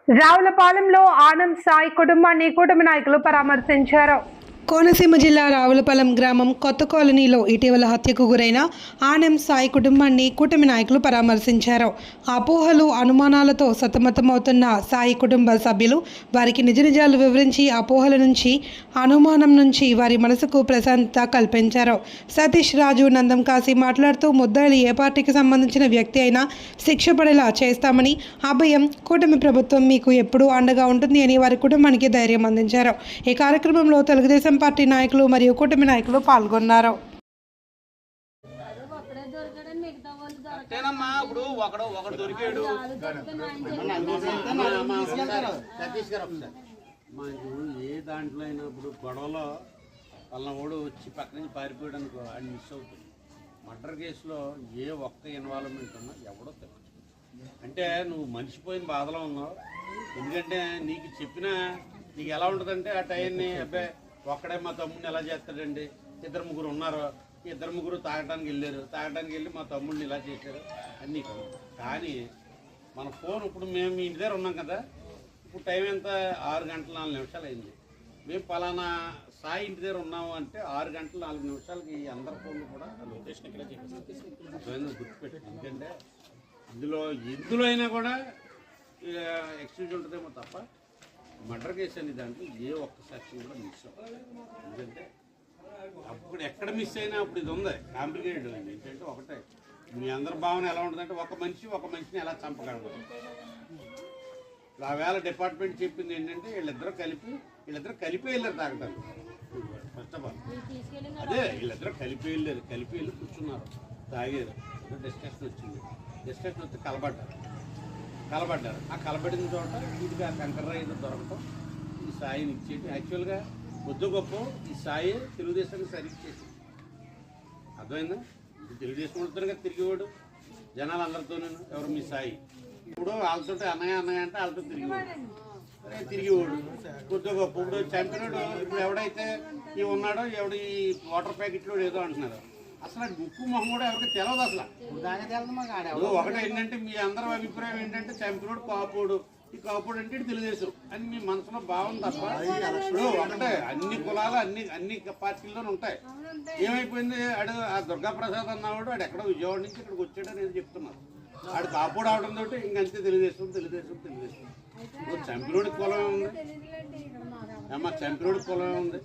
రావులపాలెంలో ఆనంద్ సాయి కుటుంబాన్ని కూటమి నాయకులు పరామర్శించారు. కోనసీమ జిల్లా రావులపాలెం గ్రామం కొత్త కాలనీలో ఇటీవల హత్యకు గురైన ఆనంద్ సాయి కుటుంబాన్ని కూటమి నాయకులు పరామర్శించారు. అపోహలు, అనుమానాలతో సతమతమవుతున్న సాయి కుటుంబ సభ్యులు వారికి నిజ నిజాలు వివరించి అపోహల నుంచి, అనుమానం నుంచి వారి మనసుకు ప్రశాంతత కల్పించారు. సతీష్ రాజు నందం కాశీ మాట్లాడుతూ ముద్దాయిలు ఏ పార్టీకి సంబంధించిన వ్యక్తి అయినా శిక్ష పడేలా చేస్తామని, అభయం కూటమి ప్రభుత్వం మీకు ఎప్పుడూ అండగా ఉంటుంది అని వారి కుటుంబానికి ధైర్యం అందించారు. ఈ కార్యక్రమంలో తెలుగుదేశం పార్టీ నాయకులు మరియు కూటమి నాయకులు పాల్గొన్నారు. ఏ దాంట్లో అయినా ఇప్పుడు గొడవలో వాళ్ళోడు వచ్చి పక్క నుంచి పారిపోయాడు అనుకో, ఆయన మిస్ అవుతుంది. మర్డర్ కేసులో ఏ ఒక్క ఇన్వాల్వ్మెంట్ ఉన్నా ఎవడో తెలుసు. అంటే నువ్వు మర్చిపోయిన బాధలో ఉన్నావు. ఎందుకంటే నీకు చెప్పిన నీకు ఎలా ఉంటుందంటే ఆ టైంని అబ్బాయి ఒక్కడే మా తమ్ముడిని ఎలా చేస్తాడండి, ఇద్దరు ముగ్గురు ఉన్నారు, ఇద్దరు ముగ్గురు తాగడానికి వెళ్ళి మా తమ్ముడిని ఇలా చేశారు అన్నీ. కానీ మన ఫోన్ ఇప్పుడు మేము ఇంటి దగ్గర ఉన్నాం కదా, ఇప్పుడు టైం ఎంత 6 గంటల 4 నిమిషాలు అయింది. మేము పలానా సాయి ఇంటి దగ్గర ఉన్నాము అంటే 6 గంటల 4 నిమిషాలకి అందరి ఫోన్లు కూడా లొకేషన్ ఇక్కడ చెప్పేసి గుర్తుపెట్టి. ఎందుకంటే ఎందులో అయినా కూడా ఎక్స్క్యూజ్ ఉంటుందేమో తప్ప మర్డర్ కేసు అనే దాంట్లో ఏ ఒక్క సెక్షన్ కూడా మిస్ అవ్వదు. ఎందుకంటే అప్పుడు ఎక్కడ మిస్ అయినా అప్పుడు ఇది ఉంది కాంప్లికేటెడ్. ఏంటంటే ఒకటే మీ అందరి భావన ఎలా ఉంటుందంటే ఒక మనిషిని ఎలా చంపగలరు. ఆ వేళ డిపార్ట్మెంట్ చెప్పింది ఏంటంటే వీళ్ళిద్దరూ కలిపి వెళ్ళారు తాగటానికి. ఫస్ట్ ఆఫ్ ఆల్ అదే వీళ్ళిద్దరూ కలిపి వెళ్ళి కూర్చున్నారు, తాగారు, డిస్కషన్ వచ్చింది. డిస్కషన్ వచ్చి కలబడ్డారు. ఆ కలబడిన చోట ఇదిగా కంకర్ర ఏదో దొరకటం, ఈ సాయిని ఇచ్చేది. యాక్చువల్గా కొద్ది గొప్ప ఈ సాయి తెలుగుదేశానికి సర్వీస్ చేసి అర్థమైందా. తెలుగుదేశం ఉంటున్నారు కదా తిరిగివాడు జనాలు అందరితోనూ. ఎవరు మీ సాయి ఇప్పుడు వాళ్ళతో అన్నయ్య అంటే వాళ్ళతో తిరిగివాడు కొద్ది గొప్ప. ఇప్పుడు చంపినాడు. ఇప్పుడు ఎవడైతే ఈ ఉన్నాడో ఎవడు ఈ వాటర్ ప్యాకెట్లో ఏదో అంటున్నారు, అసలు ముక్కు మొహం కూడా ఎవరికి తెలియదు. అసలు ఒకటి ఏంటంటే మీ అందరి అభిప్రాయం ఏంటంటే చంపినోడు కాపోడు, ఈ కాపోడు అంటే తెలుగుదేశం అని మీ మనసులో భావం తప్ప ఇప్పుడు ఒకటే అన్ని కులాలు అన్ని పార్టీల్లోనే ఉంటాయి. ఏమైపోయింది ఆడు ఆ దుర్గాప్రసాద్ అన్నవాడు ఆడు ఎక్కడో విజయవాడ నుంచి ఇక్కడికి వచ్చాడు అనేది చెప్తున్నారు. ఆడు కాపోడు అవడం తోటి ఇంకంతే తెలుగుదేశం. చంపినోడి కులం ఉంది, చంపినోడి కులం ఉంది.